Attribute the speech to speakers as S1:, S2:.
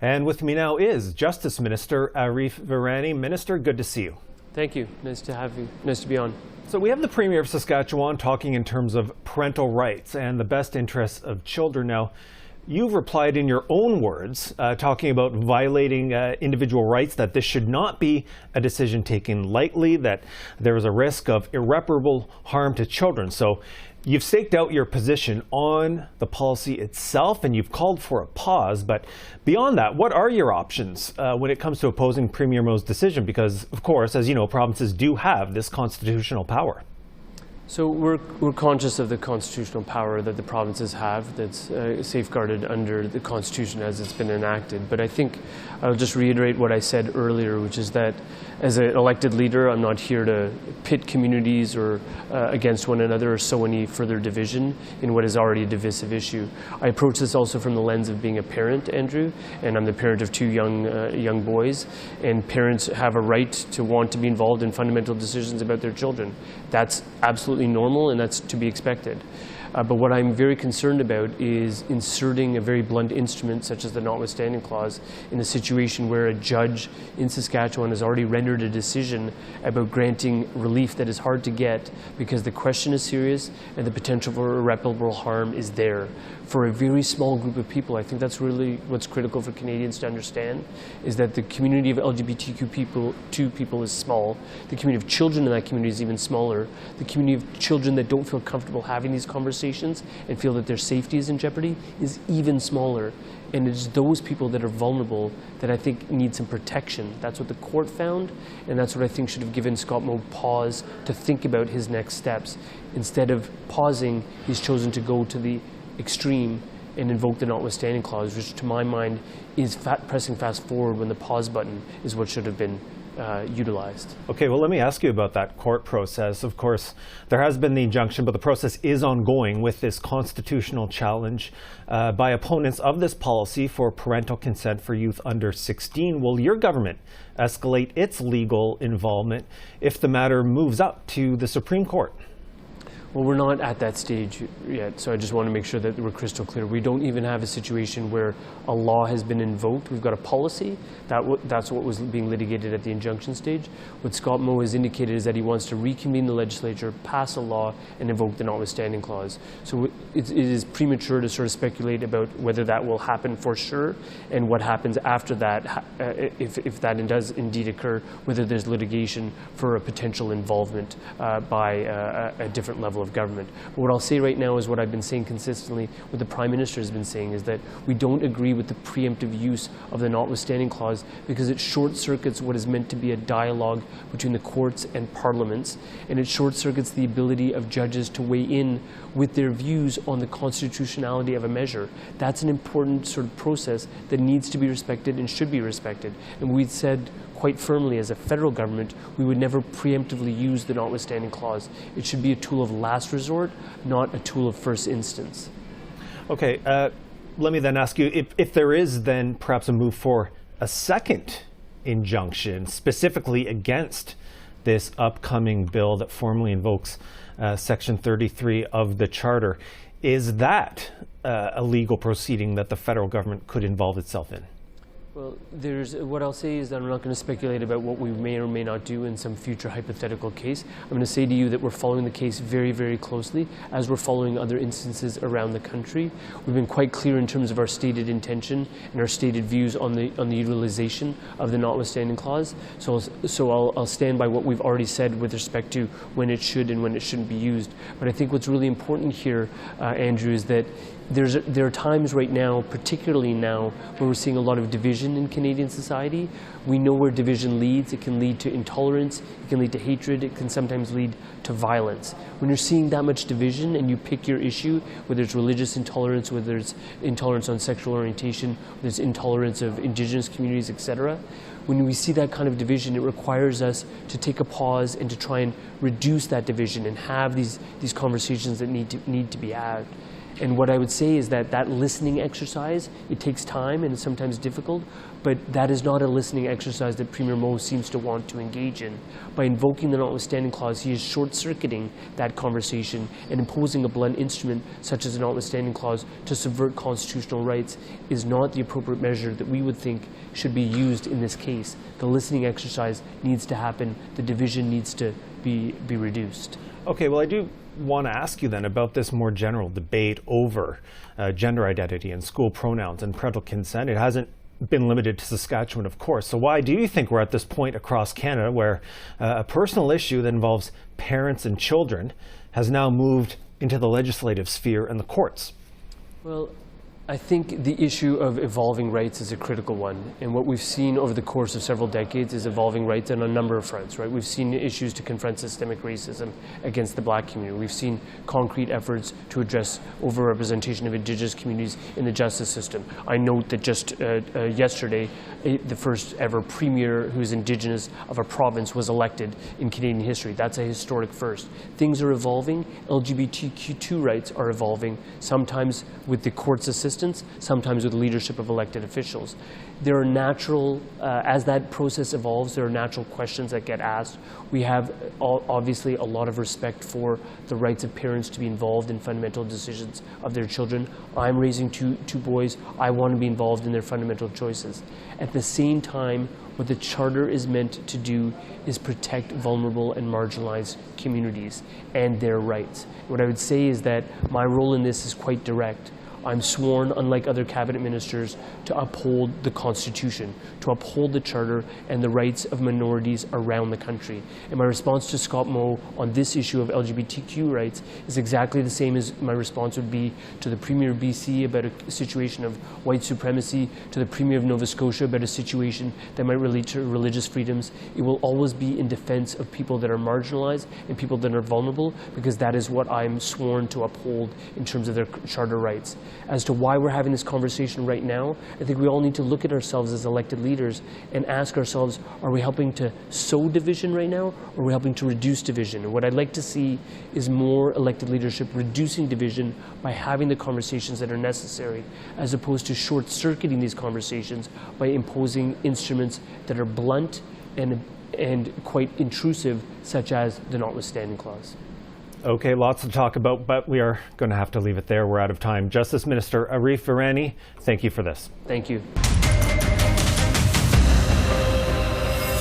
S1: And with me now is Justice Minister Arif Virani. Minister, good to see you.
S2: Thank you. Nice to have you. Nice to be on.
S1: So we have the Premier of Saskatchewan talking in terms of parental rights and the best interests of children. Now, you've replied in your own words, talking about violating individual rights, that this should not be a decision taken lightly, that there is a risk of irreparable harm to children. So you've staked out your position on the policy itself and you've called for a pause. But beyond that, what are your options when it comes to opposing Premier Mo's decision? Because, of course, as you know, provinces do have this constitutional power.
S2: So we're conscious of the constitutional power that the provinces have that's safeguarded under the Constitution as it's been enacted. But I think I'll just reiterate what I said earlier, which is that as an elected leader, I'm not here to pit communities or against one another or sow any further division in what is already a divisive issue. I approach this also from the lens of being a parent, Andrew, and I'm the parent of two young boys, and parents have a right to want to be involved in fundamental decisions about their children. That's absolutely normal, and that's to be expected. But what I'm very concerned about is inserting a very blunt instrument such as the notwithstanding clause in a situation where a judge in Saskatchewan has already rendered a decision about granting relief that is hard to get because the question is serious and the potential for irreparable harm is there. For a very small group of people, I think that's really what's critical for Canadians to understand, is that the community of LGBTQ people is small. The community of children in that community is even smaller. The community of children that don't feel comfortable having these conversations and feel that their safety is in jeopardy is even smaller. And it's those people that are vulnerable that I think need some protection. That's what the court found, and that's what I think should have given Scott Moe pause to think about his next steps. Instead of pausing, he's chosen to go to the extreme and invoke the notwithstanding clause, which to my mind is pressing fast forward when the pause button is what should have been utilized.
S1: Okay, well, let me ask you about that court process. Of course, there has been the injunction, but the process is ongoing with this constitutional challenge by opponents of this policy for parental consent for youth under 16. Will your government escalate its legal involvement if the matter moves up to the Supreme Court?
S2: Well, we're not at that stage yet, so I just want to make sure that we're crystal clear. We don't even have a situation where a law has been invoked. We've got a policy. That's what was being litigated at the injunction stage. What Scott Moe has indicated is that he wants to reconvene the legislature, pass a law, and invoke the notwithstanding clause. So it is premature to sort of speculate about whether that will happen for sure and what happens after that, if that does indeed occur, whether there's litigation for a potential involvement by a different level of government. But what I'll say right now is what I've been saying consistently, what the Prime Minister has been saying, is that we don't agree with the preemptive use of the notwithstanding clause because it short-circuits what is meant to be a dialogue between the courts and parliaments, and it short-circuits the ability of judges to weigh in with their views on the constitutionality of a measure. That's an important sort of process that needs to be respected and should be respected. And we've said quite firmly as a federal government, we would never preemptively use the notwithstanding clause. It should be a tool of last resort, not a tool of first instance.
S1: Okay, let me then ask you, if there is then perhaps a move for a second injunction specifically against this upcoming bill that formally invokes Section 33 of the Charter, is that a legal proceeding that the federal government could involve itself in?
S2: Well, what I'll say is that I'm not going to speculate about what we may or may not do in some future hypothetical case. I'm going to say to you that we're following the case very, very closely, as we're following other instances around the country. We've been quite clear in terms of our stated intention and our stated views on the utilization of the notwithstanding clause. So I'll stand by what we've already said with respect to when it should and when it shouldn't be used. But I think what's really important here, Andrew, is that there are times right now, particularly now, where we're seeing a lot of division in Canadian society. We know where division leads. It can lead to intolerance, it can lead to hatred, it can sometimes lead to violence. When you're seeing that much division and you pick your issue, whether it's religious intolerance, whether it's intolerance on sexual orientation, whether it's intolerance of Indigenous communities, etc., when we see that kind of division, it requires us to take a pause and to try and reduce that division and have these conversations that need to be had. And what I would say is that that listening exercise, it takes time and it's sometimes difficult, but that is not a listening exercise that Premier Moe seems to want to engage in. By invoking the notwithstanding clause, he is short-circuiting that conversation and imposing a blunt instrument such as the notwithstanding clause to subvert constitutional rights is not the appropriate measure that we would think should be used in this case. The listening exercise needs to happen. The division needs to be reduced.
S1: Okay, well, I do want to ask you then about this more general debate over gender identity and school pronouns and parental consent. It hasn't been limited to Saskatchewan, of course. So why do you think we're at this point across Canada where a personal issue that involves parents and children has now moved into the legislative sphere and the courts?
S2: Well, I think the issue of evolving rights is a critical one. And what we've seen over the course of several decades is evolving rights on a number of fronts, right? We've seen issues to confront systemic racism against the Black community. We've seen concrete efforts to address overrepresentation of Indigenous communities in the justice system. I note that just yesterday, the first ever premier who is Indigenous of a province was elected in Canadian history. That's a historic first. Things are evolving. LGBTQ2 rights are evolving, sometimes with the court's assistance, sometimes with the leadership of elected officials. There are natural, as that process evolves, there are natural questions that get asked. We have obviously a lot of respect for the rights of parents to be involved in fundamental decisions of their children. I'm raising two boys. I want to be involved in their fundamental choices. At the same time, what the Charter is meant to do is protect vulnerable and marginalized communities and their rights. What I would say is that my role in this is quite direct. I'm sworn, unlike other cabinet ministers, to uphold the Constitution, to uphold the Charter and the rights of minorities around the country. And my response to Scott Moe on this issue of LGBTQ rights is exactly the same as my response would be to the Premier of BC about a situation of white supremacy, to the Premier of Nova Scotia about a situation that might relate to religious freedoms. It will always be in defense of people that are marginalized and people that are vulnerable, because that is what I'm sworn to uphold in terms of their Charter rights. As to why we're having this conversation right now, I think we all need to look at ourselves as elected leaders and ask ourselves, are we helping to sow division right now, or are we helping to reduce division? And what I'd like to see is more elected leadership reducing division by having the conversations that are necessary, as opposed to short-circuiting these conversations by imposing instruments that are blunt and quite intrusive, such as the notwithstanding clause.
S1: Okay, lots to talk about, but we are going to have to leave it there. We're out of time. Justice Minister Arif Virani, thank you for this.
S2: Thank you.